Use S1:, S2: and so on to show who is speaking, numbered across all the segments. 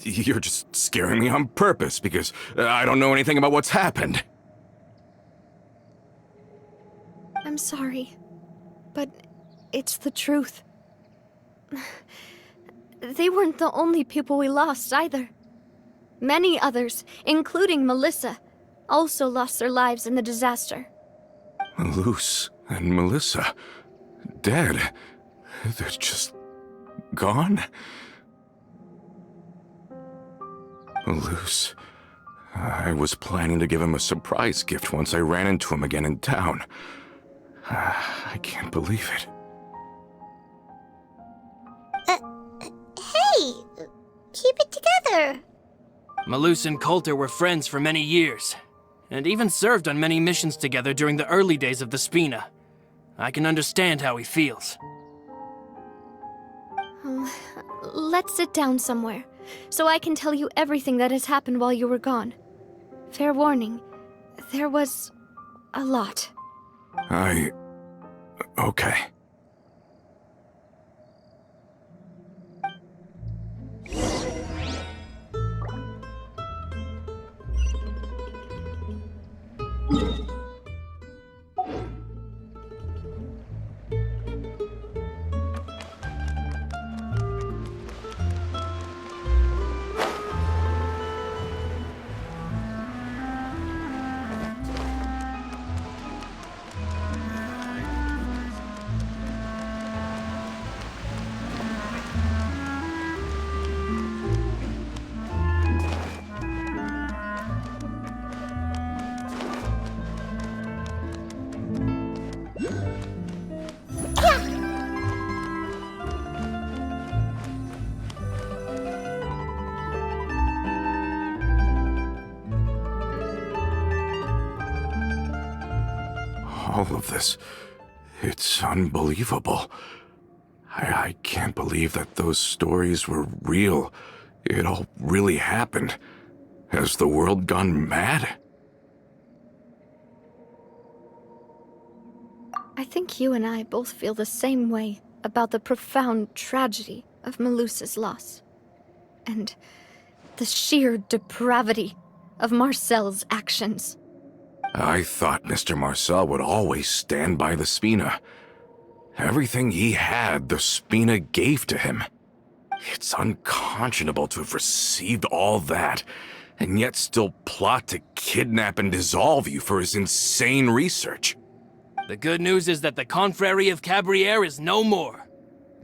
S1: You're just scaring me on purpose because I don't know anything about what's happened.
S2: I'm sorry, but it's the truth. They weren't the only people we lost either. Many others, including Melissa, also lost their lives in the disaster.
S1: Luz and Melissa, dead. They're just gone? Luz, I was planning to give him a surprise gift once I ran into him again in town. I can't believe it.
S3: Hey! Keep it together!
S4: Malus and Coulter were friends for many years, and even served on many missions together during the early days of the Spina. I can understand how he feels.
S2: Let's sit down somewhere, so I can tell you everything that has happened while you were gone. Fair warning, there was a lot.
S1: Okay. All of this, it's unbelievable. I can't believe that those stories were real. It all really happened. Has the world gone mad?
S2: I think you and I both feel the same way about the profound tragedy of Melusa's loss. And the sheer depravity of Marcel's actions.
S1: I thought Mr. Marcel would always stand by the Spina. Everything he had, the Spina gave to him. It's unconscionable to have received all that, and yet still plot to kidnap and dissolve you for his insane research.
S4: The good news is that the Confrérie of Cabriere is no more.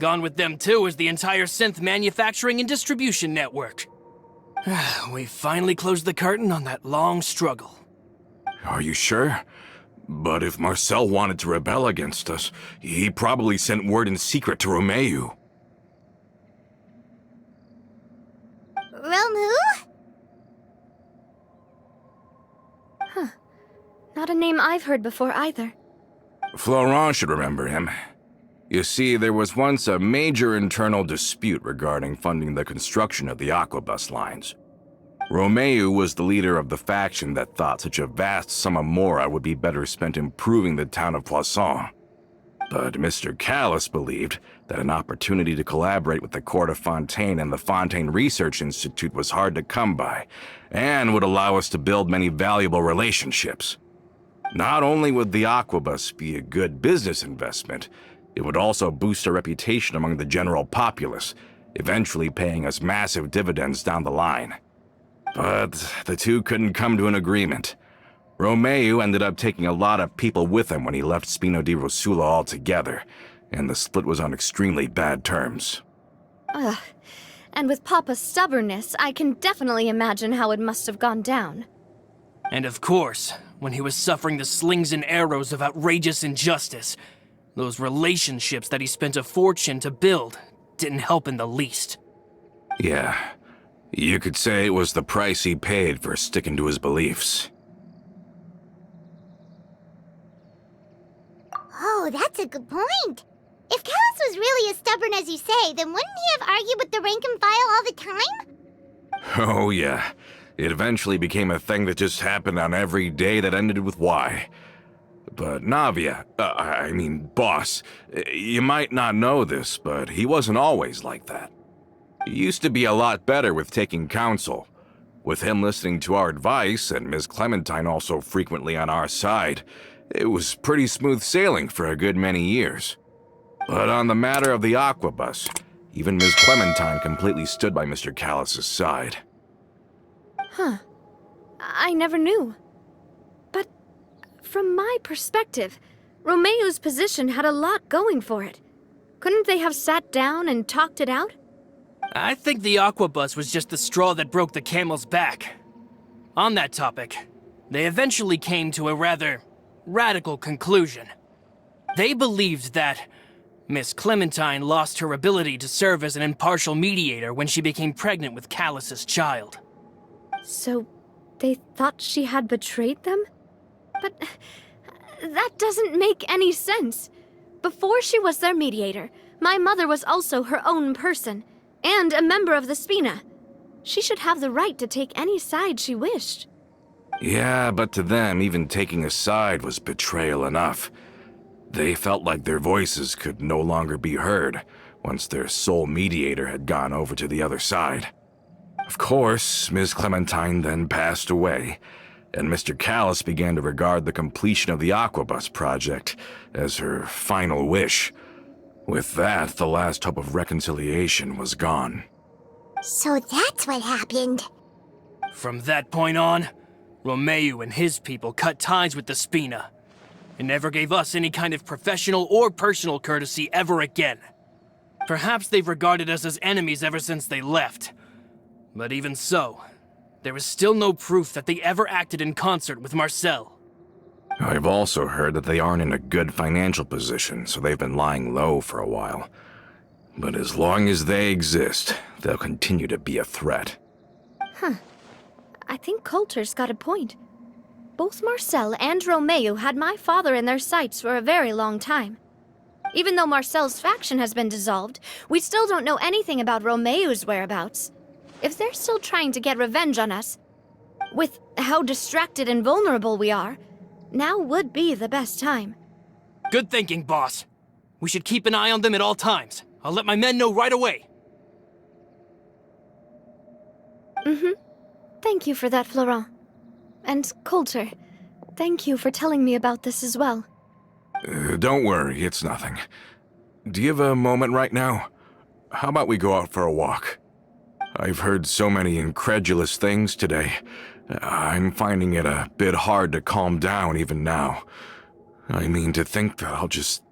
S4: Gone with them too is the entire synth manufacturing and distribution network. We finally closed the curtain on that long struggle.
S1: Are you sure? But if Marcel wanted to rebel against us, he probably sent word in secret to Romeu.
S3: Romeu?
S2: Huh. Not a name I've heard before either.
S1: Florent should remember him. You see, there was once a major internal dispute regarding funding the construction of the Aquabus lines. Romeu was the leader of the faction that thought such a vast sum of mora would be better spent improving the town of Poisson. But Mr. Callis believed that an opportunity to collaborate with the court of Fontaine and the Fontaine Research Institute was hard to come by, and would allow us to build many valuable relationships. Not only would the Aquabus be a good business investment, it would also boost our reputation among the general populace, eventually paying us massive dividends down the line. But the two couldn't come to an agreement. Romeu ended up taking a lot of people with him when he left Spino di Rosula altogether, and the split was on extremely bad terms.
S2: Ugh. And with Papa's stubbornness, I can definitely imagine how it must have gone down.
S4: And of course, when he was suffering the slings and arrows of outrageous injustice, those relationships that he spent a fortune to build didn't help in the least.
S1: Yeah. You could say it was the price he paid for sticking to his beliefs.
S3: Oh, that's a good point. If Callis was really as stubborn as you say, then wouldn't he have argued with the rank and file all the time?
S1: Oh yeah. It eventually became a thing that just happened on every day that ended with Y. But Navia, boss, you might not know this, but he wasn't always like that. He used to be a lot better with taking counsel. With him listening to our advice and Ms. Clementine also frequently on our side, it was pretty smooth sailing for a good many years. But on the matter of the Aquabus, even Ms. Clementine completely stood by Mr. Callus's side.
S2: Huh. I never knew. But from my perspective, Romeo's position had a lot going for it. Couldn't they have sat down and talked it out?
S4: I think the Aquabus was just the straw that broke the camel's back. On that topic, they eventually came to a rather radical conclusion. They believed that Miss Clementine lost her ability to serve as an impartial mediator when she became pregnant with Callus's child.
S2: So, they thought she had betrayed them? But that doesn't make any sense. Before she was their mediator, my mother was also her own person, and a member of the Spina. She should have the right to take any side she wished.
S1: Yeah, but to them, even taking a side was betrayal enough. They felt like their voices could no longer be heard once their sole mediator had gone over to the other side. Of course, Ms. Clementine then passed away, and Mr. Callus began to regard the completion of the Aquabus project as her final wish. With that, the last hope of reconciliation was gone.
S3: So that's what happened.
S4: From that point on, Romeo and his people cut ties with the Spina, and never gave us any kind of professional or personal courtesy ever again. Perhaps they've regarded us as enemies ever since they left. But even so, there is still no proof that they ever acted in concert with Marcel.
S1: I've also heard that they aren't in a good financial position, so they've been lying low for a while. But as long as they exist, they'll continue to be a threat.
S2: Huh. I think Coulter's got a point. Both Marcel and Romeo had my father in their sights for a very long time. Even though Marcel's faction has been dissolved, we still don't know anything about Romeo's whereabouts. If they're still trying to get revenge on us, with how distracted and vulnerable we are, now would be the best time.
S4: Good thinking, boss. We should keep an eye on them at all times. I'll let my men know right away.
S2: Thank you for that, Florent. And Coulter, thank you for telling me about this as well.
S1: Don't worry, it's nothing. Do you have a moment right now? How about we go out for a walk? I've heard so many incredulous things today. I'm finding it a bit hard to calm down even now. I mean, to think that I'll just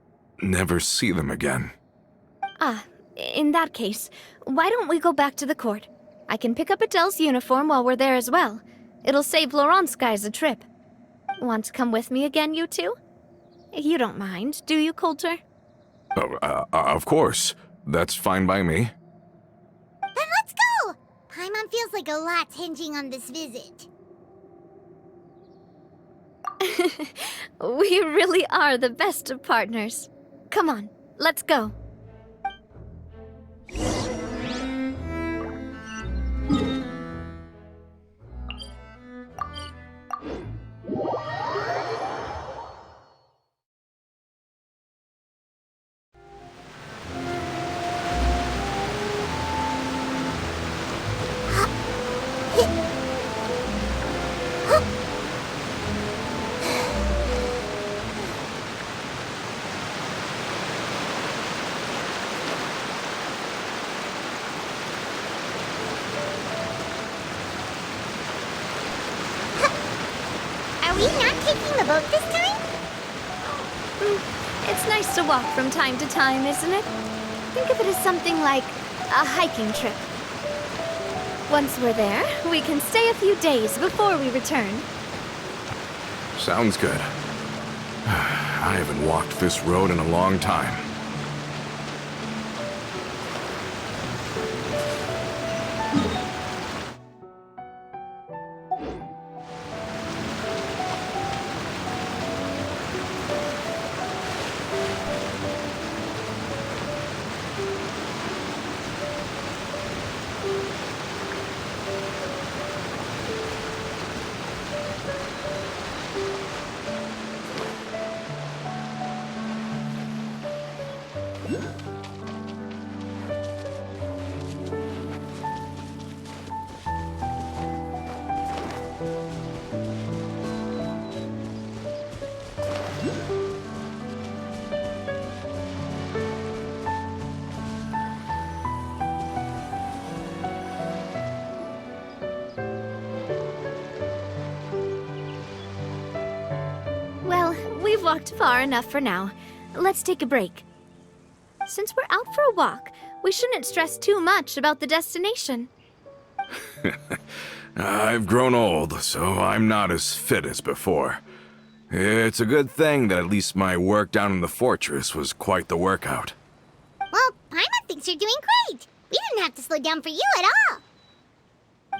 S1: never see them again.
S2: Ah, in that case, why don't we go back to the court? I can pick up Adele's uniform while we're there as well. It'll save Laurent's guys a trip. Want to come with me again, you two? You don't mind, do you, Coulter?
S1: Oh, of course. That's fine by me.
S3: Then let's go! Paimon feels like a lot's hinging on this visit.
S2: We really are the best of partners. Come on, let's go.
S3: Are we not taking the boat this time?
S2: It's nice to walk from time to time, isn't it? Think of it as something like a hiking trip. Once we're there, we can stay a few days before we return.
S1: Sounds good. I haven't walked this road in a long time.
S2: walked far enough for now. Let's take a break. Since we're out for a walk, we shouldn't stress too much about the destination.
S1: I've grown old, so I'm not as fit as before. It's a good thing that at least my work down in the fortress was quite the workout.
S3: Well, Paimon thinks you're doing great. We didn't have to slow down for you at all.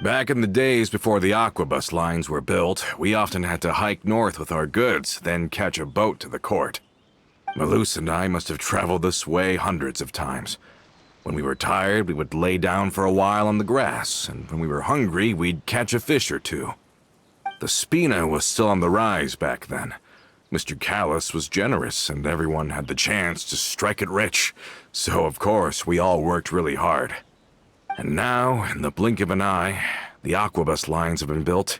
S1: Back in the days before the aquabus lines were built, we often had to hike north with our goods, then catch a boat to the court. Malus and I must have traveled this way hundreds of times. When we were tired, we would lay down for a while on the grass, and when we were hungry, we'd catch a fish or two. The Spina was still on the rise back then. Mr. Callus was generous, and everyone had the chance to strike it rich, so of course we all worked really hard. And now, in the blink of an eye, the aquabus lines have been built,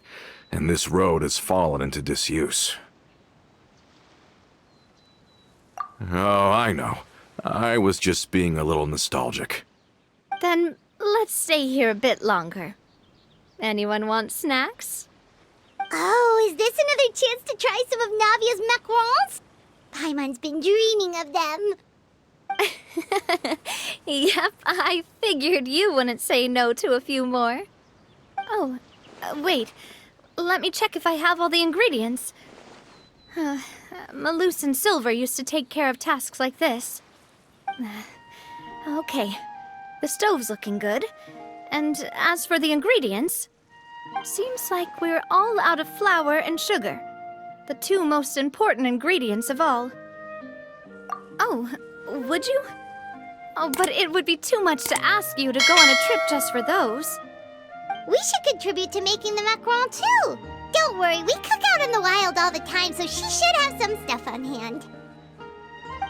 S1: and this road has fallen into disuse. Oh, I know. I was just being a little nostalgic.
S2: Then let's stay here a bit longer. Anyone want snacks?
S3: Oh, is this another chance to try some of Navia's macarons? Paimon's been dreaming of them.
S2: Yep, I figured you wouldn't say no to a few more. Oh, wait. Let me check if I have all the ingredients. Malus and Silver used to take care of tasks like this. Okay, the stove's looking good. And as for the ingredients, seems like we're all out of flour and sugar, the two most important ingredients of all. Oh, would you? Oh, but it would be too much to ask you to go on a trip just for those.
S3: We should contribute to making the macaron too. Don't worry, we cook out in the wild all the time, so she should have some stuff on hand.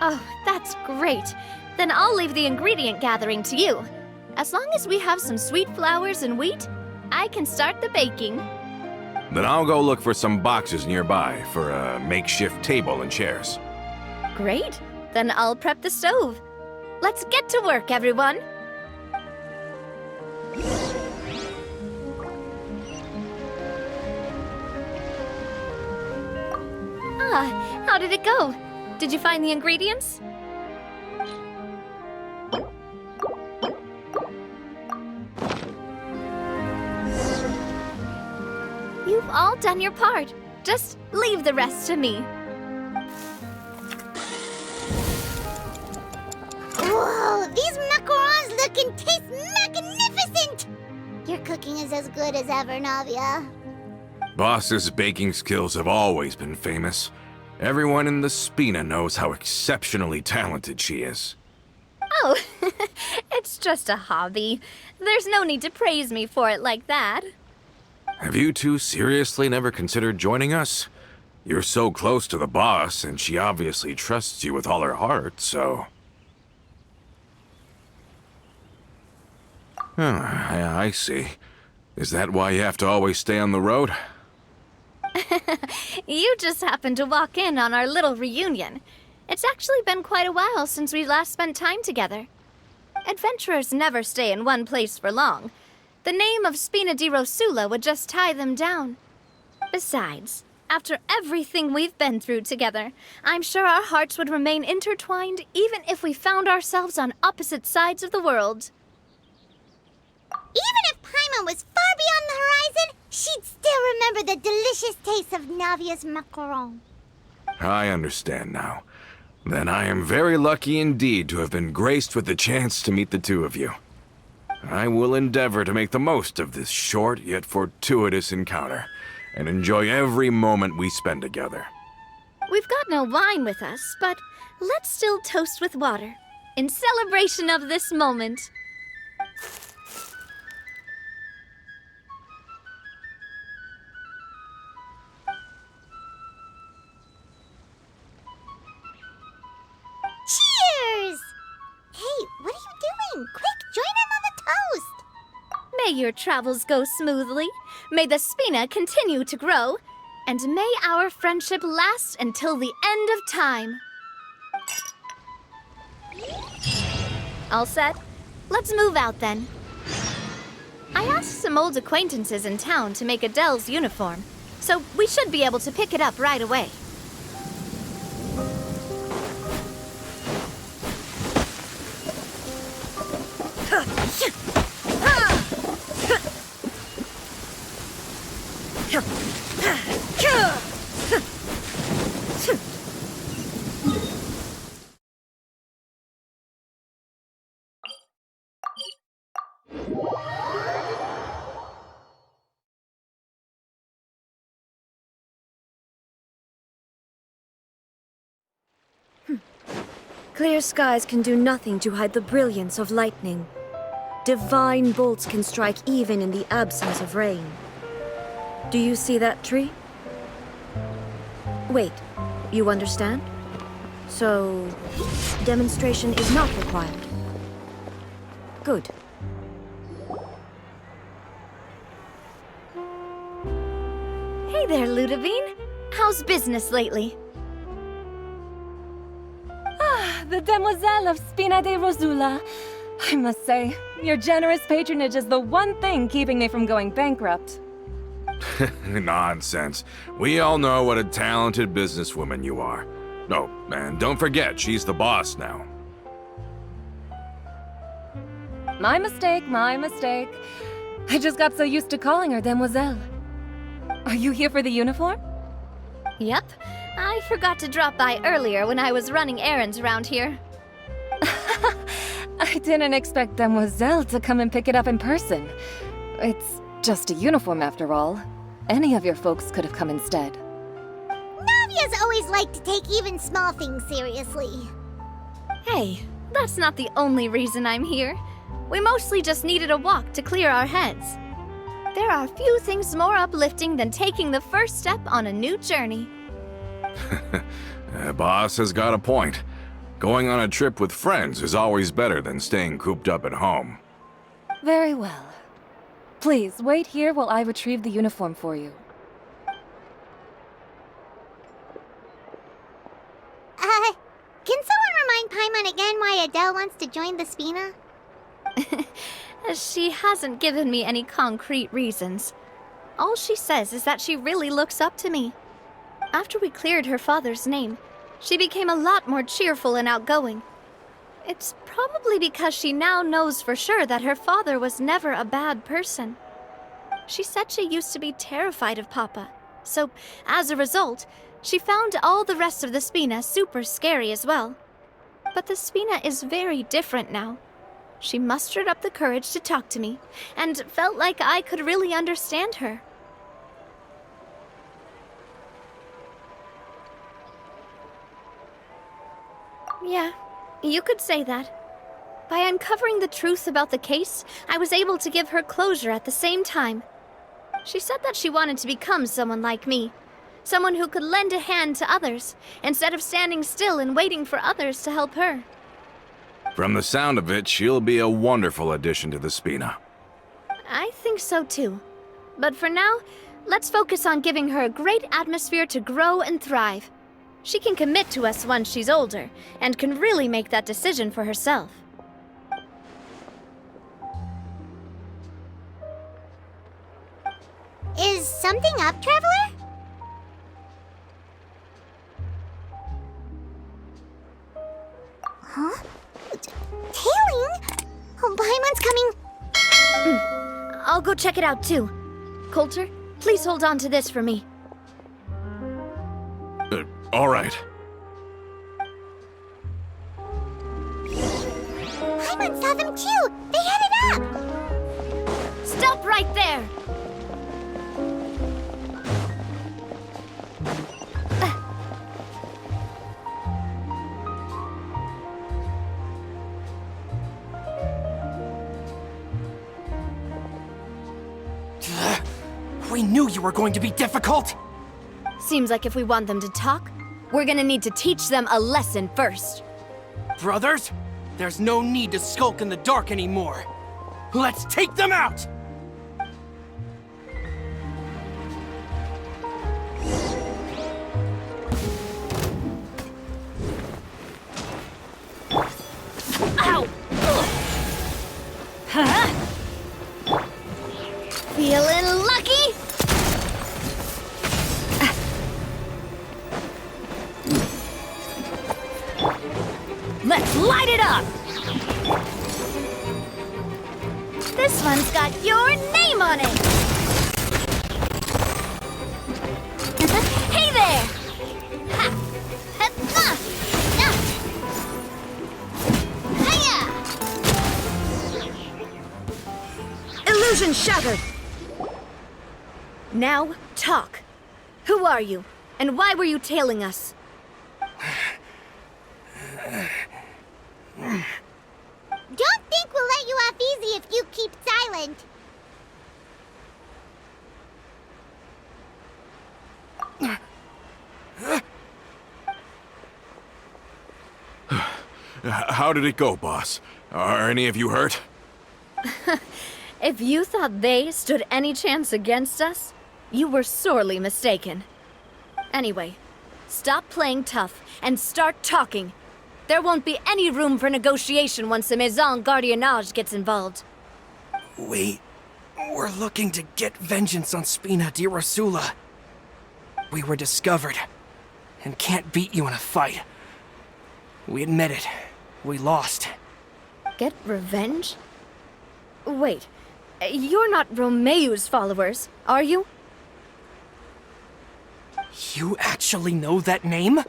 S2: Oh, that's great. Then I'll leave the ingredient gathering to you. As long as we have some sweet flours and wheat, I can start the baking.
S1: Then I'll go look for some boxes nearby for a makeshift table and chairs.
S2: Great. Then I'll prep the stove. Let's get to work, everyone. How did it go? Did you find the ingredients? You've all done your part. Just leave the rest to me.
S3: Whoa, these macarons look and taste magnificent! Your cooking is as good as ever, Navia.
S1: Boss's baking skills have always been famous. Everyone in the Spina knows how exceptionally talented she is.
S2: Oh, it's just a hobby. There's no need to praise me for it like that.
S1: Have you two seriously never considered joining us? You're so close to the boss, and she obviously trusts you with all her heart, so... I see. Is that why you have to always stay on the road?
S2: You just happened to walk in on our little reunion. It's actually been quite a while since we last spent time together. Adventurers never stay in one place for long. The name of Spina di Rosula would just tie them down. Besides, after everything we've been through together, I'm sure our hearts would remain intertwined even if we found ourselves on opposite sides of the world.
S3: Even if Paimon was far beyond the horizon, she'd still remember the delicious taste of Navia's macaron.
S1: I understand now. Then I am very lucky indeed to have been graced with the chance to meet the two of you. I will endeavor to make the most of this short yet fortuitous encounter, and enjoy every moment we spend together.
S2: We've got no wine with us, but let's still toast with water, in celebration of this moment.
S3: Cheers! Hey, what are you doing? Quick, join in on the toast!
S2: May your travels go smoothly, may the Spina continue to grow, and may our friendship last until the end of time. All set? Let's move out then. I asked some old acquaintances in town to make Adele's uniform, so we should be able to pick it up right away.
S5: Clear skies can do nothing to hide the brilliance of lightning. Divine bolts can strike even in the absence of rain. Do you see that tree? Wait, you understand? So, demonstration is not required. Good.
S2: Hey there, Ludovine. How's business lately?
S6: The Demoiselle of Spina de Rosula. I must say, your generous patronage is the one thing keeping me from going bankrupt.
S1: Nonsense. We all know what a talented businesswoman you are. Oh, and don't forget, she's the boss now.
S6: My mistake, my mistake. I just got so used to calling her Demoiselle. Are you here for the uniform?
S2: Yep. I forgot to drop by earlier when I was running errands around here.
S6: I didn't expect Demoiselle to come and pick it up in person. It's just a uniform after all. Any of your folks could have come instead.
S3: Navia's always liked to take even small things seriously.
S2: Hey, that's not the only reason I'm here. We mostly just needed a walk to clear our heads. There are few things more uplifting than taking the first step on a new journey.
S1: Boss has got a point. Going on a trip with friends is always better than staying cooped up at home.
S6: Very well. Please, wait here while I retrieve the uniform for you.
S3: Can someone remind Paimon again why Adele wants to join the Spina?
S2: She hasn't given me any concrete reasons. All she says is that she really looks up to me. After we cleared her father's name, she became a lot more cheerful and outgoing. It's probably because she now knows for sure that her father was never a bad person. She said she used to be terrified of Papa, so as a result, she found all the rest of the Spina super scary as well. But the Spina is very different now. She mustered up the courage to talk to me, and felt like I could really understand her. Yeah, you could say that. By uncovering the truth about the case, I was able to give her closure at the same time. She said that she wanted to become someone like me. Someone who could lend a hand to others, instead of standing still and waiting for others to help her.
S1: From the sound of it, she'll be a wonderful addition to the Spina.
S2: I think so too. But for now, let's focus on giving her a great atmosphere to grow and thrive. She can commit to us once she's older, and can really make that decision for herself.
S3: Is something up, Traveler? Huh? Tailing? Oh, Paimon's coming.
S2: I'll go check it out too. Coulter, please hold on to this for me.
S1: All right.
S3: Paimon saw them too. They headed up.
S2: Stop right there!
S4: We knew you were going to be difficult!
S2: Seems like if we want them to talk, we're gonna need to teach them a lesson first.
S4: Brothers, there's no need to skulk in the dark anymore. Let's take them out!
S2: Ow! Huh? Feeling lucky? Let's light it up! This one's got your name on it! Hey there! Ha! Ha! Hiya!
S5: Illusion shattered!
S2: Now, talk. Who are you? And why were you tailing us?
S3: Don't think we'll let you off easy if you keep silent.
S1: How did it go, boss? Are any of you hurt?
S2: If you thought they stood any chance against us, you were sorely mistaken. Anyway, stop playing tough and start talking. There won't be any room for negotiation once the Maison Gardiennage gets involved.
S4: We're looking to get vengeance on Spina di Rosula. We were discovered and can't beat you in a fight. We admit it. We lost.
S2: Get revenge? Wait, you're not Romeu's followers, are you?
S4: You actually know that name?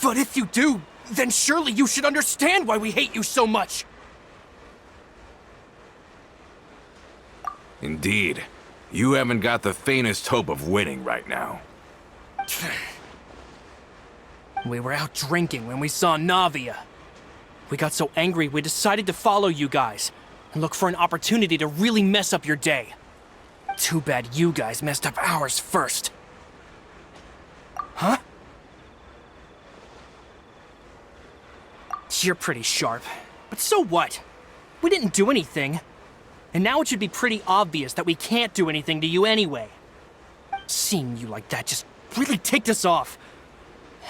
S4: But if you do, then surely you should understand why we hate you so much!
S1: Indeed. You haven't got the faintest hope of winning right now.
S4: We were out drinking when we saw Navia. We got so angry we decided to follow you guys and look for an opportunity to really mess up your day. Too bad you guys messed up ours first. Huh? You're pretty sharp, but so what? We didn't do anything. And now it should be pretty obvious that we can't do anything to you anyway. Seeing you like that just really ticked us off.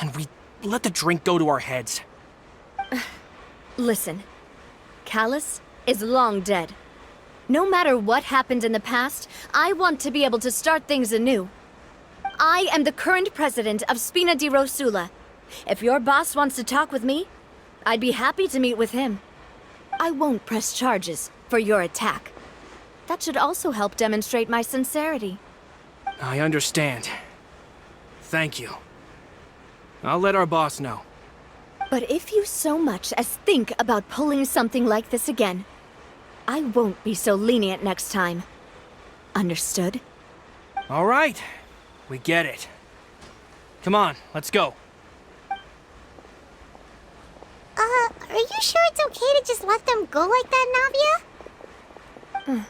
S4: And we let the drink go to our heads.
S2: Listen, Callus is long dead. No matter what happened in the past, I want to be able to start things anew. I am the current president of Spina di Rosula. If your boss wants to talk with me, I'd be happy to meet with him. I won't press charges for your attack. That should also help demonstrate my sincerity.
S4: I understand. Thank you. I'll let our boss know.
S2: But if you so much as think about pulling something like this again, I won't be so lenient next time. Understood?
S4: All right. We get it. Come on, let's go.
S3: Are you sure it's okay to just let them go like that, Navia?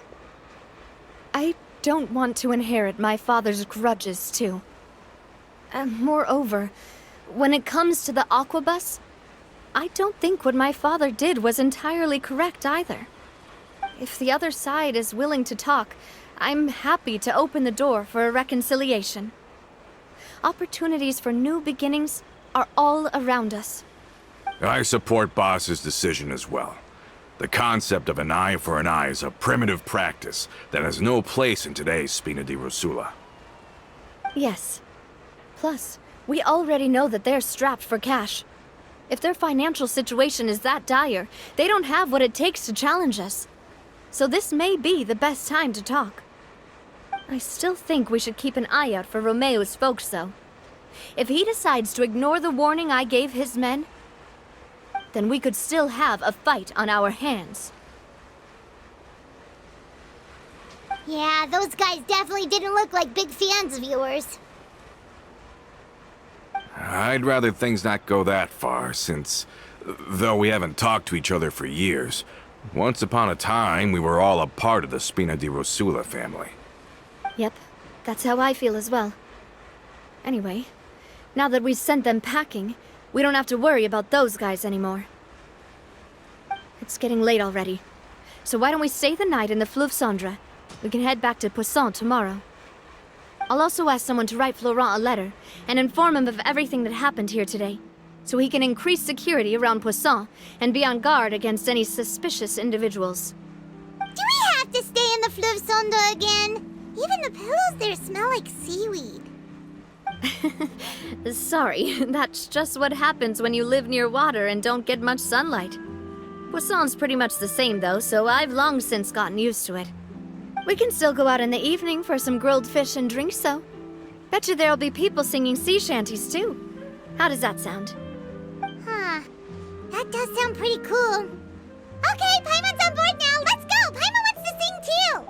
S2: I don't want to inherit my father's grudges, too. Moreover, when it comes to the Aquabus, I don't think what my father did was entirely correct either. If the other side is willing to talk, I'm happy to open the door for a reconciliation. Opportunities for new beginnings are all around us.
S1: I support Boss's decision as well. The concept of an eye for an eye is a primitive practice that has no place in today's Spina di Rosula.
S2: Yes. Plus, we already know that they're strapped for cash. If their financial situation is that dire, they don't have what it takes to challenge us. So this may be the best time to talk. I still think we should keep an eye out for Romeu's folks, though. If he decides to ignore the warning I gave his men, then we could still have a fight on our hands.
S3: Yeah, those guys definitely didn't look like big fans of yours.
S1: I'd rather things not go that far, since, though we haven't talked to each other for years, once upon a time we were all a part of the Spina di Rosula family.
S2: Yep, that's how I feel as well. Anyway, now that we've sent them packing, we don't have to worry about those guys anymore. It's getting late already, so why don't we stay the night in the Fleuve Cendre? We can head back to Poisson tomorrow. I'll also ask someone to write Florent a letter and inform him of everything that happened here today, so he can increase security around Poisson and be on guard against any suspicious individuals.
S3: Do we have to stay in the Fleuve Cendre again? Even the pillows there smell like seaweed.
S2: Sorry, that's just what happens when you live near water and don't get much sunlight. Poisson's pretty much the same though, so I've long since gotten used to it. We can still go out in the evening for some grilled fish and drinks though. Betcha there'll be people singing sea shanties too. How does that sound?
S3: Huh. That does sound pretty cool. Okay, Paimon's on board now. Let's go. Paimon wants to sing too.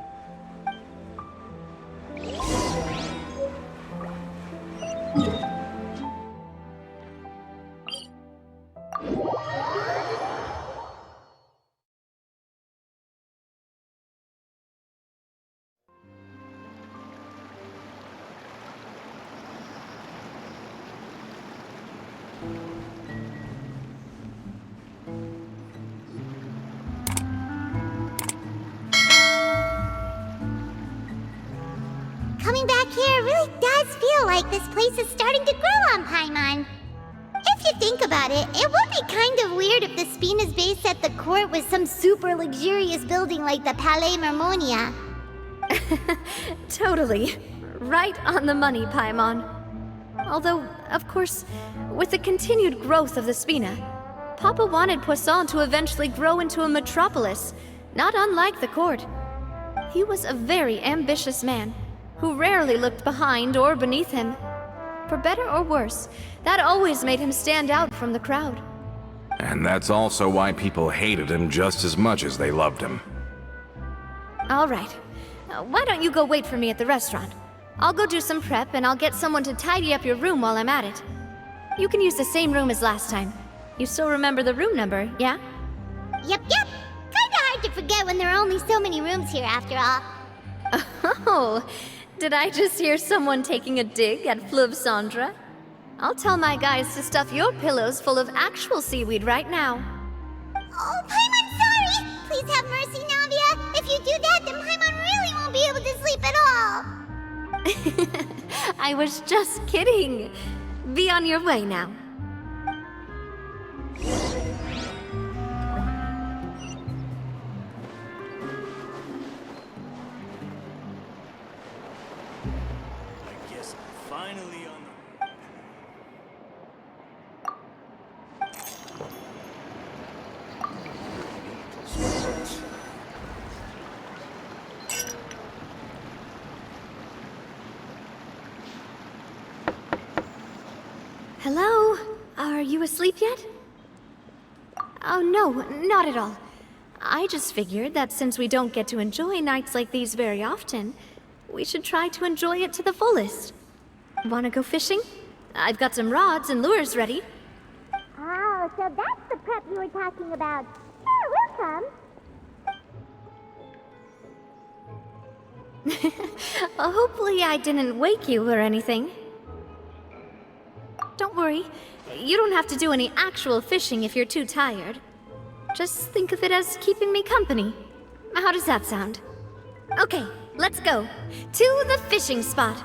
S3: Coming back here really does feel like this place is starting to grow on Paimon. If you think about it, it would be kind of weird if the Spina's base at the court was some super luxurious building like the Palais Mermonia.
S2: Totally. Right on the money, Paimon. Although, of course, with the continued growth of the Spina, Papa wanted Poisson to eventually grow into a metropolis, not unlike the court. He was a very ambitious man, who rarely looked behind or beneath him. For better or worse, that always made him stand out from the crowd.
S1: And that's also why people hated him just as much as they loved him.
S2: All right. Why don't you go wait for me at the restaurant? I'll go do some prep and I'll get someone to tidy up your room while I'm at it. You can use the same room as last time. You still remember the room number, yeah?
S3: Yep. Kinda hard to forget when there are only so many rooms here after all.
S2: Oh, did I just hear someone taking a dig at Fleuve Cendre? I'll tell my guys to stuff your pillows full of actual seaweed right now.
S3: Oh, Paimon, sorry! Please have mercy, Navia! If you do that, then Paimon really won't be able to sleep at all!
S2: I was just kidding. Be on your way now.
S4: I guess I'm finally on the...
S2: Hello? Are you asleep yet? Oh, no, not at all. I just figured that since we don't get to enjoy nights like these very often, we should try to enjoy it to the fullest. Wanna go fishing? I've got some rods and lures ready.
S3: Oh, so that's the prep you were talking about. Sure, we'll come.
S2: Hopefully I didn't wake you or anything. Don't worry. You don't have to do any actual fishing if you're too tired. Just think of it as keeping me company. How does that sound? Okay, let's go. To the fishing spot.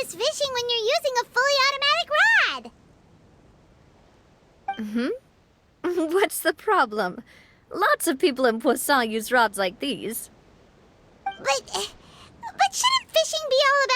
S3: Fishing when you're using a fully automatic rod!
S2: What's the problem? Lots of people in Poisson use rods like these.
S3: But shouldn't fishing be all about